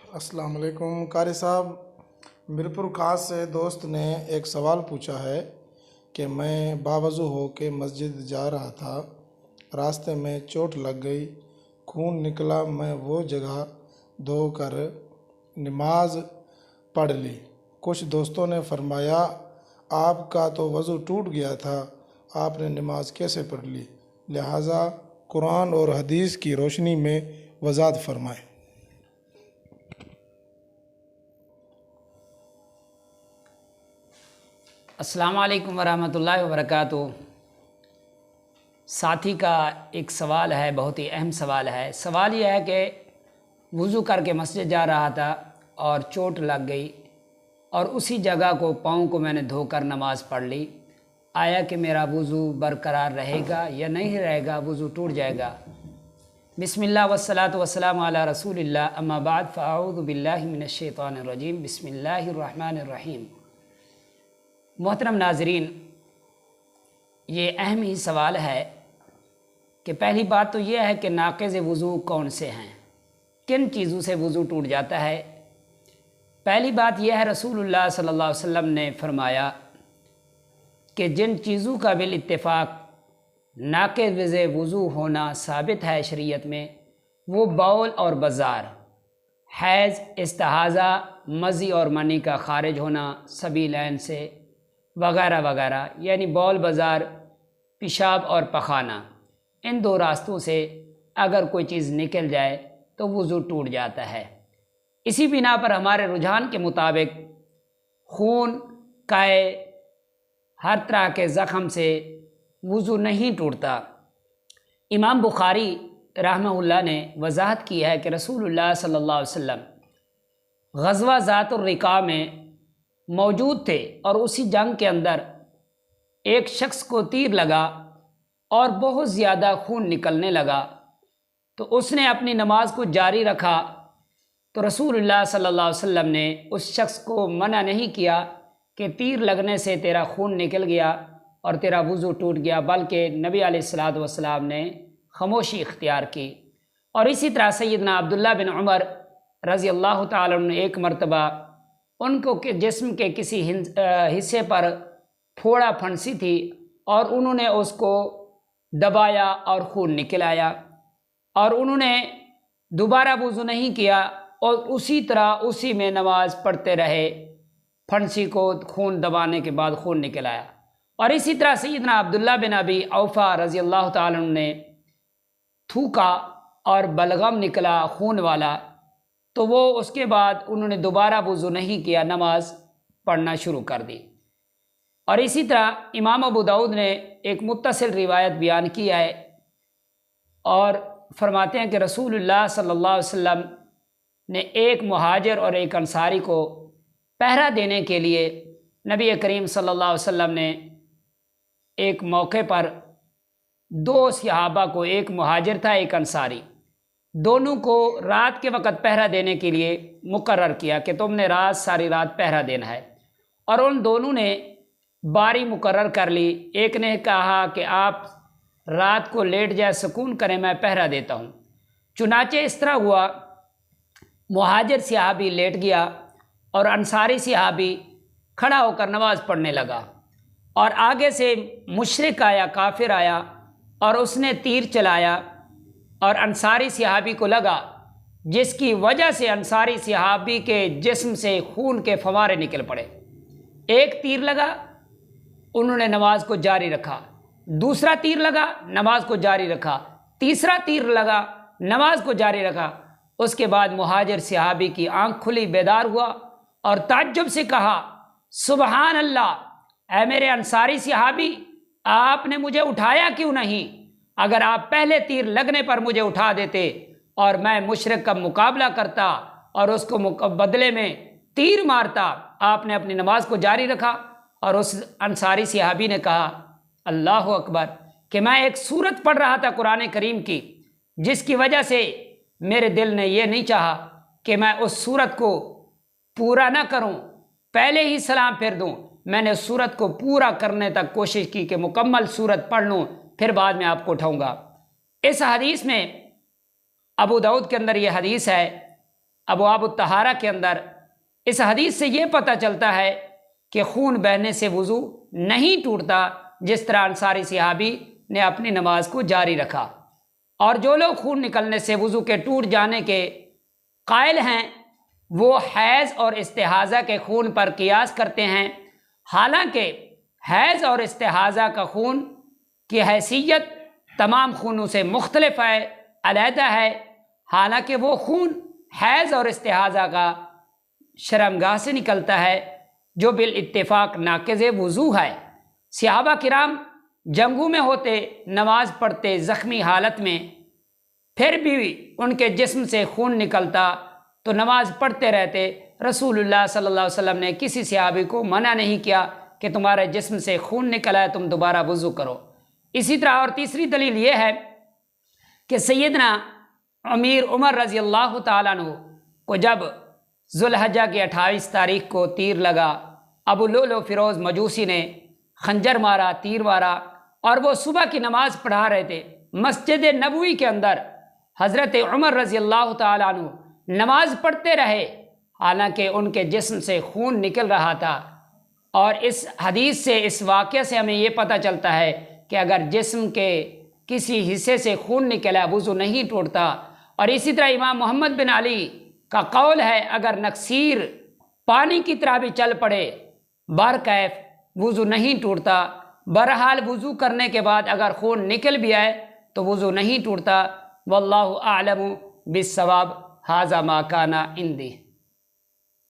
السلام علیکم قاری صاحب، میرپور خاص سے دوست نے ایک سوال پوچھا ہے کہ میں باوضو ہو کے مسجد جا رہا تھا، راستے میں چوٹ لگ گئی، خون نکلا، میں وہ جگہ دھو کر نماز پڑھ لی۔ کچھ دوستوں نے فرمایا آپ کا تو وضو ٹوٹ گیا تھا، آپ نے نماز کیسے پڑھ لی؟ لہٰذا قرآن اور حدیث کی روشنی میں وضاحت فرمائیں۔ السلام علیکم ورحمۃ اللہ وبرکاتہ۔ ساتھی کا ایک سوال ہے، بہت ہی اہم سوال ہے۔ سوال یہ ہے کہ وضو کر کے مسجد جا رہا تھا اور چوٹ لگ گئی اور اسی جگہ کو پاؤں کو میں نے دھو کر نماز پڑھ لی، آیا کہ میرا وضو برقرار رہے گا یا نہیں رہے گا، وضو ٹوٹ جائے گا؟ بسم اللہ والصلاۃ والسلام علی رسول اللہ، اما بعد فاعوذ باللہ من الشیطان الرجیم، بسم اللہ الرحمن الرحیم۔ محترم ناظرین، یہ اہم ہی سوال ہے کہ پہلی بات تو یہ ہے کہ ناقض وضو کون سے ہیں، کن چیزوں سے وضو ٹوٹ جاتا ہے۔ پہلی بات یہ ہے، رسول اللہ صلی اللہ علیہ وسلم نے فرمایا کہ جن چیزوں کا بالاتفاق ناقض وضو ہونا ثابت ہے شریعت میں، وہ بول اور بزار، حیض، استحاضہ، مزی اور منی کا خارج ہونا سبیلین سے وغیرہ وغیرہ، یعنی بول بازار، پیشاب اور پخانہ، ان دو راستوں سے اگر کوئی چیز نکل جائے تو وضو ٹوٹ جاتا ہے۔ اسی بنا پر ہمارے رجحان کے مطابق خون، قے، ہر طرح کے زخم سے وضو نہیں ٹوٹتا۔ امام بخاری رحمہ اللہ نے وضاحت کی ہے کہ رسول اللہ صلی اللہ علیہ وسلم غزوہ ذات الرقاع میں موجود تھے اور اسی جنگ کے اندر ایک شخص کو تیر لگا اور بہت زیادہ خون نکلنے لگا، تو اس نے اپنی نماز کو جاری رکھا، تو رسول اللہ صلی اللہ علیہ وسلم نے اس شخص کو منع نہیں کیا کہ تیر لگنے سے تیرا خون نکل گیا اور تیرا وضو ٹوٹ گیا، بلکہ نبی علیہ الصلوۃ والسلام نے خاموشی اختیار کی۔ اور اسی طرح سیدنا عبداللہ بن عمر رضی اللہ تعالیٰ عنہ نے ایک مرتبہ ان کو جسم کے کسی حصے پر پھوڑا پھنسی تھی اور انہوں نے اس کو دبایا اور خون نکل آیا، اور انہوں نے دوبارہ وضو نہیں کیا اور اسی طرح اسی میں نماز پڑھتے رہے، پھنسی کو خون دبانے کے بعد خون نکل آیا۔ اور اسی طرح سیدنا عبداللہ بن ابی اوفا رضی اللہ تعالیٰ عنہ نے تھوکا اور بلغم نکلا خون والا، تو وہ اس کے بعد انہوں نے دوبارہ وضو نہیں کیا، نماز پڑھنا شروع کر دی۔ اور اسی طرح امام ابو داؤد نے ایک متصل روایت بیان کی ہے اور فرماتے ہیں کہ رسول اللہ صلی اللہ علیہ وسلم نے ایک مہاجر اور ایک انصاری کو پہرا دینے کے لیے نبی کریم صلی اللہ علیہ وسلم نے ایک موقع پر دو صحابہ کو، ایک مہاجر تھا ایک انصاری، دونوں کو رات کے وقت پہرا دینے کے لیے مقرر کیا کہ تم نے ساری رات پہرا دینا ہے، اور ان دونوں نے باری مقرر کر لی۔ ایک نے کہا کہ آپ رات کو لیٹ جائے، سکون کریں، میں پہرا دیتا ہوں۔ چنانچہ اس طرح ہوا، مہاجر صحابی لیٹ گیا اور انصاری صحابی کھڑا ہو کر نماز پڑھنے لگا، اور آگے سے مشرک آیا، کافر آیا، اور اس نے تیر چلایا اور انصاری صحابی کو لگا، جس کی وجہ سے انصاری صحابی کے جسم سے خون کے فوارے نکل پڑے۔ ایک تیر لگا، انہوں نے نماز کو جاری رکھا، دوسرا تیر لگا، نماز کو جاری رکھا، تیسرا تیر لگا، نماز کو جاری رکھا۔ اس کے بعد مہاجر صحابی کی آنکھ کھلی، بیدار ہوا اور تعجب سے کہا، سبحان اللہ، اے میرے انصاری صحابی، آپ نے مجھے اٹھایا کیوں نہیں؟ اگر آپ پہلے تیر لگنے پر مجھے اٹھا دیتے اور میں مشرک کا مقابلہ کرتا اور اس کو بدلے میں تیر مارتا، آپ نے اپنی نماز کو جاری رکھا۔ اور اس انصاری صحابی نے کہا، اللہ اکبر، کہ میں ایک سورت پڑھ رہا تھا قرآن کریم کی، جس کی وجہ سے میرے دل نے یہ نہیں چاہا کہ میں اس سورت کو پورا نہ کروں، پہلے ہی سلام پھیر دوں، میں نے سورت کو پورا کرنے تک کوشش کی کہ مکمل سورت پڑھ لوں، پھر بعد میں آپ کو اٹھاؤں گا۔ اس حدیث میں ابو داؤد کے اندر یہ حدیث ہے ابواب الطہارہ کے اندر اس حدیث سے یہ پتہ چلتا ہے کہ خون بہنے سے وضو نہیں ٹوٹتا، جس طرح انصاری صحابی نے اپنی نماز کو جاری رکھا۔ اور جو لوگ خون نکلنے سے وضو کے ٹوٹ جانے کے قائل ہیں وہ حیض اور استحاضہ کے خون پر قیاس کرتے ہیں، حالانکہ حیض اور استحاضہ کا خون کی حیثیت تمام خونوں سے مختلف ہے، علیحدہ ہے، حالانکہ وہ خون حیض اور استحاضہ کا شرمگاہ سے نکلتا ہے جو بالاتفاق ناقض وضو ہے۔ صحابہ کرام جنگوں میں ہوتے، نماز پڑھتے زخمی حالت میں، پھر بھی ان کے جسم سے خون نکلتا تو نماز پڑھتے رہتے۔ رسول اللہ صلی اللہ علیہ وسلم نے کسی صحابی کو منع نہیں کیا کہ تمہارے جسم سے خون نکلا ہے تم دوبارہ وضو کرو۔ اسی طرح اور تیسری دلیل یہ ہے کہ سیدنا امیر عمر رضی اللہ تعالیٰ عنہ کو جب ذوالحجہ کی 28 تاریخ کو تیر لگا، ابو لؤلؤ فیروز مجوسی نے خنجر مارا، تیر مارا، اور وہ صبح کی نماز پڑھا رہے تھے مسجد نبوی کے اندر، حضرت عمر رضی اللہ تعالیٰ عنہ نماز پڑھتے رہے حالانکہ ان کے جسم سے خون نکل رہا تھا۔ اور اس حدیث سے، اس واقعہ سے ہمیں یہ پتہ چلتا ہے کہ اگر جسم کے کسی حصے سے خون نکلا وضو نہیں ٹوٹتا۔ اور اسی طرح امام محمد بن علی کا قول ہے اگر نکسیر پانی کی طرح بھی چل پڑے برکیف وضو نہیں ٹوٹتا۔ بہرحال وضو کرنے کے بعد اگر خون نکل بھی آئے تو وضو نہیں ٹوٹتا۔ واللہ اعلم بالصواب۔ ھذا ما کان عندی۔